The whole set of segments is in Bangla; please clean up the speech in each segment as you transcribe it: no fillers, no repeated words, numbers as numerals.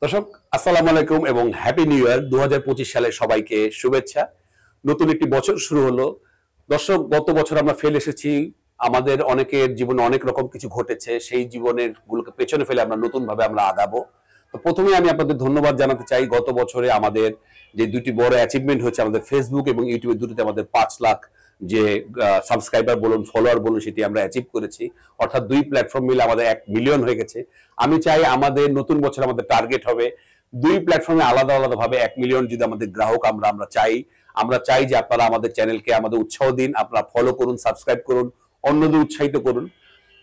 দর্শক আসসালামু আলাইকুম এবং হ্যাপি নিউ ইয়ার 2025 সালে সবাইকে শুভেচ্ছা। নতুন একটি বছর শুরু হলো। দর্শক গত বছর আমরা ফেলে এসেছি, আমাদের অনেকের জীবনে অনেক রকম কিছু ঘটেছে, সেই জীবনের গুলোকে পেছনে ফেলে আমরা নতুন ভাবে আমরা আগাবো। তো প্রথমে আমি আপনাদের ধন্যবাদ জানাতে চাই, গত বছরে আমাদের যে দুটি বড় অ্যাচিভমেন্ট হয়েছে, আমাদের ফেসবুক এবং ইউটিউবে দুটোতে আমাদের 5 লাখ যে সাবস্ক্রাইবার বলুন ফলোয়ার বলুন সেটি আমরা অ্যাচিভ করেছি। অর্থাৎ দুই প্ল্যাটফর্ম মিলে আমাদের 1 মিলিয়ন হয়ে গেছে। আমি চাই আমাদের নতুন বছর আমাদের টার্গেট হবে দুই প্ল্যাটফর্মে আলাদা আলাদা ভাবে 1 মিলিয়ন যদি আমাদের গ্রাহক আমরা চাই যে আপনারা আমাদের চ্যানেলকে আমাদের উৎসাহ দিন, আপনারা ফলো করুন, সাবস্ক্রাইব করুন, অন্যদের উৎসাহিত করুন।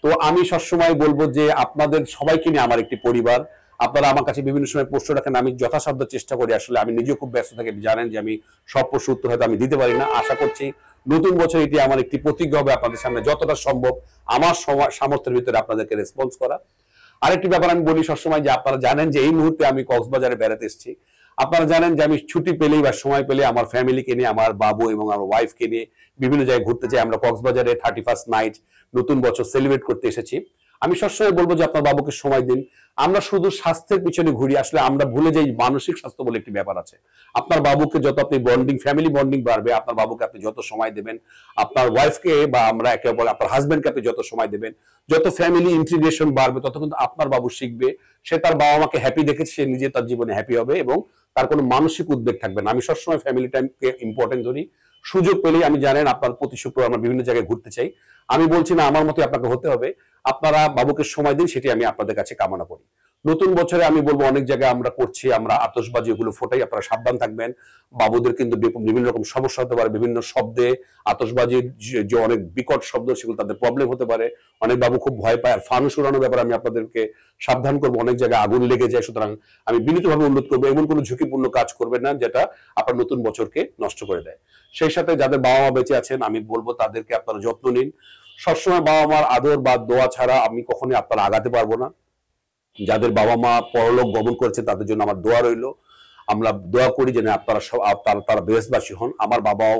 তো আমি সবসময় বলবো যে আপনাদের সবাইকে নিয়ে আমার একটি পরিবার। আপনারা আমার কাছে বিভিন্ন সময় প্রশ্ন রাখেন, আমি যথাসাধ্য চেষ্টা করি। আসলে আমি নিজেও খুব ব্যস্ত থাকি, জানেন যে আমি সব প্রশ্ন উত্তর হয়তো আমি দিতে পারি না। আশা করছি নতুন বছর এটি আমার একটি প্রতিজ্ঞা হবে আপনাদের সামনে যতটা সম্ভব আমার সামর্থ্যের ভিতরে আপনাদেরকে রেসপন্স করা। আরেকটি ব্যাপার আমি বলি সবসময় যে আপনারা জানেন যে এই মুহূর্তে আমি কক্সবাজারে বেড়াতে এসেছি। আপনারা জানেন যে আমি ছুটি পেলেই বা সময় পেলে আমার ফ্যামিলিকে নিয়ে, আমার বাবু এবং আমার ওয়াইফকে নিয়ে বিভিন্ন জায়গায় ঘুরতে চাই। আমরা কক্সবাজারে 31st নাইট নতুন বছর সেলিব্রেট করতে এসেছি। আমি সবসময় বলবো যে আপনার বাবুকে সময় দিন। আমরা শুধু স্বাস্থ্যের পিছনে ঘুরি, আসলে আমরা ভুলে যাই মানসিক স্বাস্থ্য বলে একটি ব্যাপার আছে। আপনার বাবুকে যত আপনি বন্ডিং, ফ্যামিলি বন্ডিং বাড়বে, আপনার বাবুকে আপনি যত সময় দেবেন, আপনার ওয়াইফকে বা আমরা একে অপর আপনার হাজবেন্ডকে আপনি যত সময় দেবেন, যত ফ্যামিলি ইন্টিগ্রেশন বাড়বে, তত কিন্তু আপনার বাবু শিখবে। সে তার বাবা মাকে হ্যাপি দেখেছে, সে নিজে তার জীবনে হ্যাপি হবে এবং তার কোনো মানসিক উদ্বেগ থাকবে না। আমি সবসময় ফ্যামিলি টাইমকে ইম্পর্টেন্ট ধরি। সুযোগ পেলেই, আমি জানেন আপনার প্রতি শুক্রবার আমরা বিভিন্ন জায়গায় ঘুরতে চাই। আমি বলছি না আমার মতো আপনাকে হতে হবে, আপনারা বাবুকে সময় দিন, সেটি আমি আপনাদের কাছে কামনা করি। নতুন বছরে আমি বলবো অনেক জায়গায় আমরা করছি, আমরা আতশবাজি ওগুলো ফোটাই, আপনারা সাবধান থাকবেন। বাবুদের কিন্তু বিভিন্ন রকম সমস্যা হতে পারে, বিভিন্ন শব্দে আতশবাজির যে অনেক বিকট শব্দ, সেগুলো তাদের প্রবলেম হতে পারে। অনেক বাবু খুব ভয় পায়। আর ফানুস উড়ানোর ব্যাপারে আমি আপনাদেরকে সাবধান করবো, অনেক জায়গায় আগুন লেগে যায়। সুতরাং আমি বিনীতভাবে অনুরোধ করবো এমন কোনো ঝুঁকিপূর্ণ কাজ করবেন না যেটা আপনার নতুন বছরকে নষ্ট করে দেয়। সেই সাথে যাদের বাবা মা বেঁচে আছেন, আমি বলবো তাদেরকে আপনারা যত্ন নিন। সবসময় বাবা মার আদর বা দোয়া ছাড়া আমি কখনোই আপনারা আগাতে পারবো না। যাদের বাবা মা পরলোক গমন করেছে তাদের জন্য আমার দোয়া রইল। আমরা দোয়া করি যেন আপনারা সব তারা বেহেশতবাসী হন। আমার বাবাও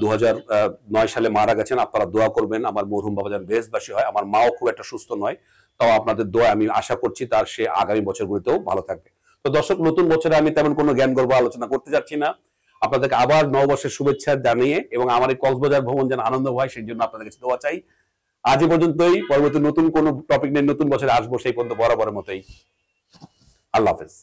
2009 সালে মারা গেছেন। আপনারা দোয়া করবেন আমার মরহুম বাবা যেন বেহেশতবাসী হয়। আমার মাও খুব একটা সুস্থ নয়, তাও আপনাদের দোয়া আমি আশা করছি তার সে আগামী বছরগুলিতেও ভালো থাকবে। তো দর্শক, নতুন বছরে আমি তেমন কোনো জ্ঞান গর্ব আলোচনা করতে যাচ্ছি না। আপনাদেরকে আবার নববর্ষের শুভেচ্ছা জানিয়ে এবং আমার এই কক্সবাজার ভ্রমণ যেন আনন্দ হয় সেই জন্য আপনাদের কাছে দোয়া চাই। আজ এ পর্যন্তই। পরবর্তী নতুন কোনো টপিক নিয়ে নতুন বছরে আসবো, সেই পর্যন্ত বরাবরের মতোই। আল্লাহ হাফেজ।